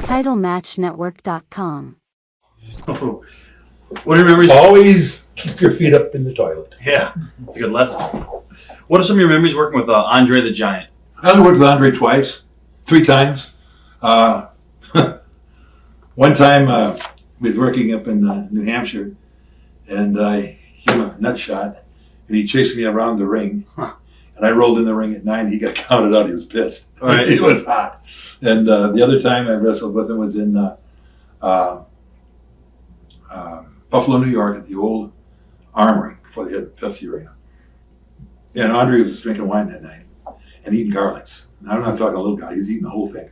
TitleMatchNetwork.com. Oh. What are your memories? Always keep your feet up in the toilet. Yeah, it's a good lesson. What are some of your memories working with Andre the Giant? I only worked with Andre three times. One time we was working up in New Hampshire, and I gave him a nut shot, and he chased me around the ring. Huh. And I rolled in the ring at 9. He got counted out. He was pissed. All right. He was hot. And the other time I wrestled with him was in Buffalo, New York, at the old Armory before they had Pepsi Arena. And Andre was drinking wine that night and eating garlics. And I'm not talking a little guy. He was eating the whole thing.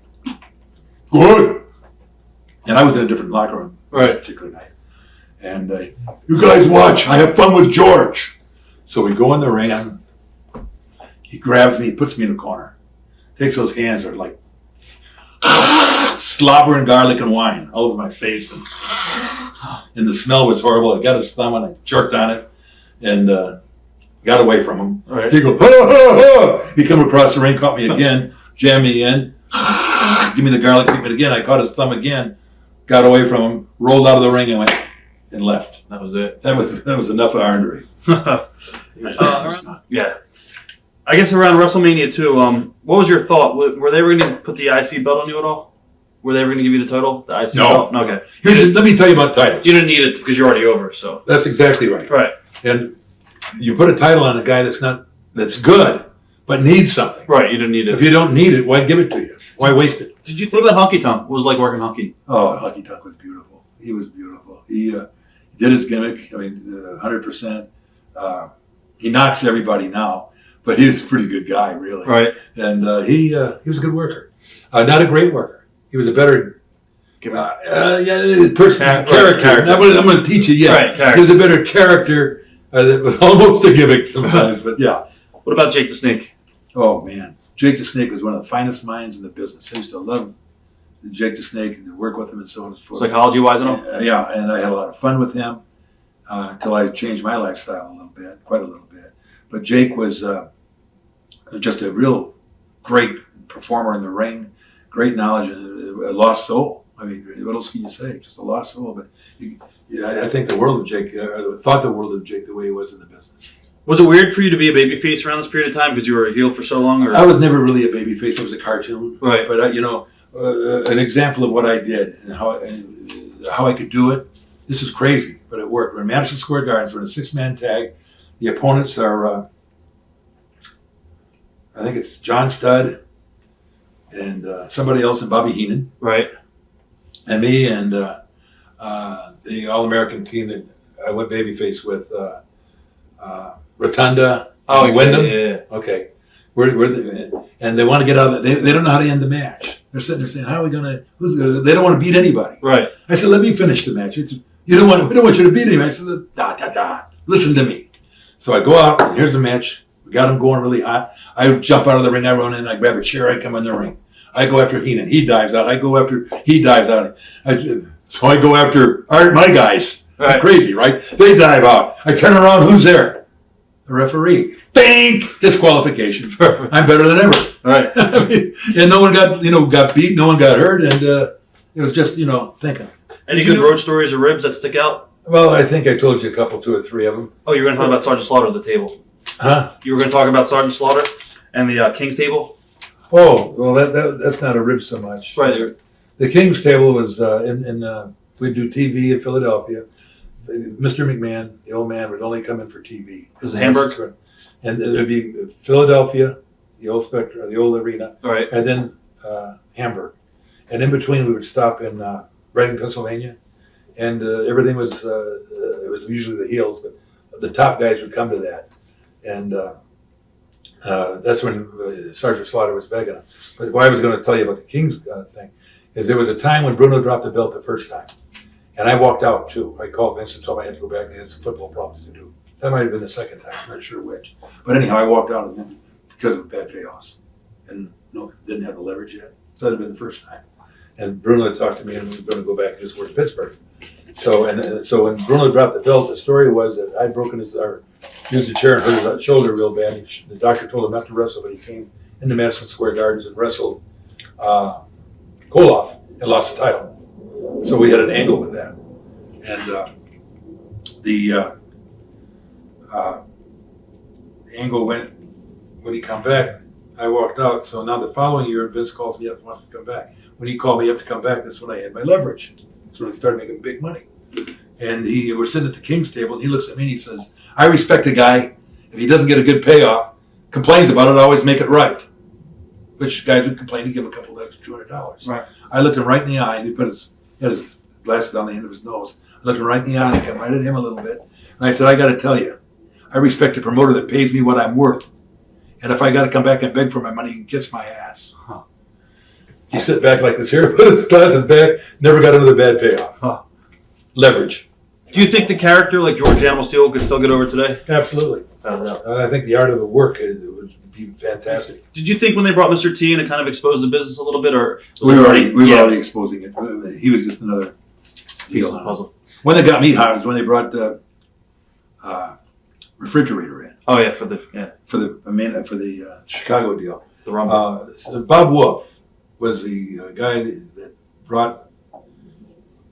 Good. And I was in a different locker room that particular night. And you guys watch. I have fun with George. So we go in the ring. And he grabs me, puts me in a corner, takes those hands, are like slobbering garlic and wine all over my face. And the smell was horrible. I got his thumb and I jerked on it and got away from him. Right. He goes, ha, ha, ha. He come across the ring, caught me again, jammed me in, give me the garlic treatment again. I caught his thumb again, got away from him, rolled out of the ring and went and left. That was it. That was enough of Andre. Yeah. I guess around WrestleMania too, what was your thought? Were they ever going to put the IC belt on you at all? Were they ever going to give you the title? The IC belt? No. Okay. Let me tell you about titles. You didn't need it because you're already over, so. That's exactly right. Right. And you put a title on a guy that's good, but needs something. Right, you didn't need it. If you don't need it, why give it to you? Why waste it? Did you think about Honky Tonk? What was it like working Honky? Oh, Honky Tonk was beautiful. He was beautiful. He did his gimmick. I mean, 100%. He knocks everybody now, but he was a pretty good guy, really. Right. And he was a good worker. Not a great worker. He was a better person, character. I'm going to teach you. Yeah, right, he was a better character. That was almost a gimmick sometimes, but yeah. What about Jake the Snake? Oh man, Jake the Snake was one of the finest minds in the business. I used to love Jake the Snake and to work with him and so on and so forth. Psychology-wise and all? Yeah, and I had a lot of fun with him until I changed my lifestyle a little bit, quite a little bit. But Jake was just a real great performer in the ring, great knowledge, and a lost soul. I mean, what else can you say? Just a lost soul. But I think the world of Jake, thought the world of Jake the way he was in the business. Was it weird for you to be a babyface around this period of time because you were a heel for so long? Or? I was never really a babyface. I was a cartoon. Right. But, an example of what I did and how I could do it, this is crazy, but it worked. We're in Madison Square Gardens. We're in a 6-man tag. The opponents are, I think it's John Studd and somebody else, and Bobby Heenan. Right. And me and the All-American team that I went babyface with, Rotunda, Wyndham. Yeah. Okay. And they want to get out of it. They don't know how to end the match. They're sitting there saying, how are we going to, they don't want to beat anybody. Right. I said, let me finish the match. We don't want you to beat anybody. I said, listen to me. So I go out, and here's the match. We got him going really hot. I jump out of the ring, I run in, I grab a chair, I come in the ring. I go after Heenan. He dives out. He dives out. So I go after my guys. Right. Crazy, right? They dive out. I turn around, who's there? The referee. Think! Disqualification. I'm better than ever. Right. And no one got beat, no one got hurt, and it was just, thinking. Any good road stories or ribs that stick out? Well, I think I told you a couple, 2 or 3 of them. Oh, you were going to talk about Sergeant Slaughter at the table. Huh? You were going to talk about Sergeant Slaughter and the King's Table? Oh, well, that's not a rib so much. Right. The King's Table was we'd do TV in Philadelphia. Mr. McMahon, the old man, would only come in for TV. This is Hamburg? And it would be Philadelphia, the old Spectre, the old arena, right, and then Hamburg. And in between, we would stop in Reading, Pennsylvania. And everything was, it was usually the heels, but the top guys would come to that. And that's when Sergeant Slaughter was begging him. But what I was going to tell you about the King's thing is there was a time when Bruno dropped the belt the first time. And I walked out, too. I called Vince and told him I had to go back and he had some football problems to do. That might have been the second time. I'm not sure which. But anyhow, I walked out and then because of bad payoffs. And didn't have the leverage yet. So that had been the first time. And Bruno had talked to me and we were going to go back and just work in Pittsburgh. So when Bruno dropped the belt, the story was that I'd broken used the chair and hurt his shoulder real bad. The doctor told him not to wrestle, but he came into Madison Square Gardens and wrestled Koloff. and lost the title. So we had an angle with that. And the angle went, when he come back, I walked out. So now the following year, Vince calls me up and wants to come back. When he called me up to come back, that's when I had my leverage. That's when I started making big money. And we're sitting at the King's table, and he looks at me and he says, I respect a guy, if he doesn't get a good payoff, complains about it, always make it right. Which guys would complain, he'd give him a couple of extra $200. Right. I looked him right in the eye, and he had his glasses down the end of his nose. I looked him right in the eye, and I came right at him a little bit. And I said, I got to tell you, I respect a promoter that pays me what I'm worth. And if I got to come back and beg for my money, he can kiss my ass. Huh. He sit back like this here, put his glasses back, never got another bad payoff. Huh. Leverage. Do you think the character like George Animal Steele could still get over today? Absolutely. I think the art of the work it would be fantastic. Did you think when they brought Mr. T in, it kind of exposed the business a little bit, or we were already exposing it? He was just another deal on puzzle. When they got me hot was when they brought the refrigerator in. Oh yeah, for the Chicago deal. The Rumble. So Bob Wolf was the guy that brought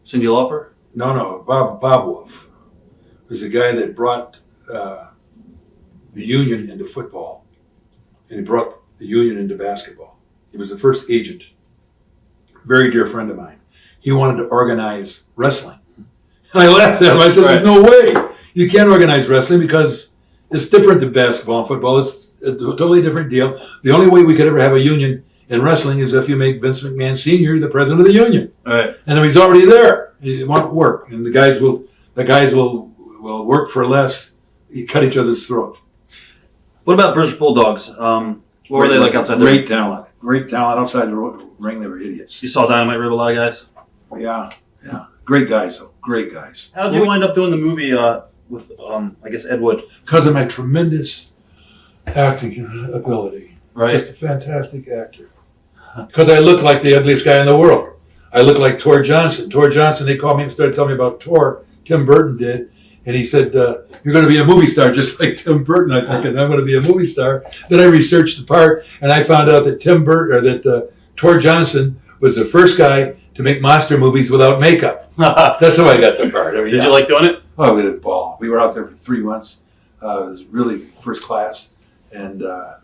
Cyndi Lauper. No, Bob Wolf was the guy that brought the union into football, and he brought the union into basketball. He was the first agent. Very dear friend of mine. He wanted to organize wrestling. And I laughed at him. I said, there's no way. You can't organize wrestling because it's different than basketball and football. It's a totally different deal. The only way we could ever have a union in wrestling is if you make Vince McMahon Sr. the president of the union. All right. And then he's already there. He won't work. And the guys will work for less. You cut each other's throat. What about British Bulldogs? What were they like outside the ring? Great talent. Outside the ring, they were idiots. You saw Dynamite rib a lot of guys? Yeah. Great guys, though. Great guys. How did you wind up doing the movie with, I guess, Ed Wood? Because of my tremendous acting ability. Right. Just a fantastic actor. Because I look like the ugliest guy in the world. I look like Tor Johnson. Tor Johnson, they called me and started telling me about Tor. Tim Burton did. And he said, you're going to be a movie star just like Tim Burton. I'm thinking, I'm going to be a movie star. Then I researched the part, and I found out that Tor Johnson was the first guy to make monster movies without makeup. That's how I got the part. I mean, Did you like doing it? Oh, we had a ball. We were out there for 3 months. It was really first class. And the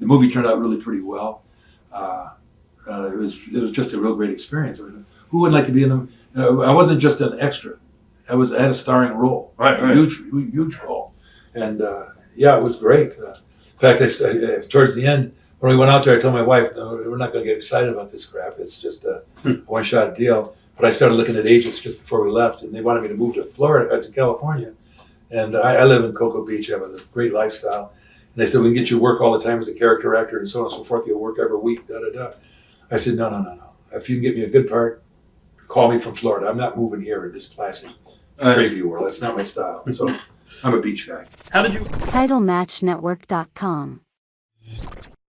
movie turned out really pretty well. It was just a real great experience. I mean, who wouldn't like to be in them? I wasn't just an extra. I had a starring role. Right. Huge role. And it was great. In fact, towards the end, when we went out there, I told my wife, no, we're not going to get excited about this crap. It's just a one-shot deal. But I started looking at agents just before we left, and they wanted me to move to California. And I live in Cocoa Beach. I have a great lifestyle. And they said, we can get you work all the time as a character actor and so on and so forth. You'll work every week, da-da-da. I said, no. If you can get me a good part, call me from Florida. I'm not moving here in this plastic, crazy world. That's not my style. So I'm a beach guy. How did you... TitleMatchNetwork.com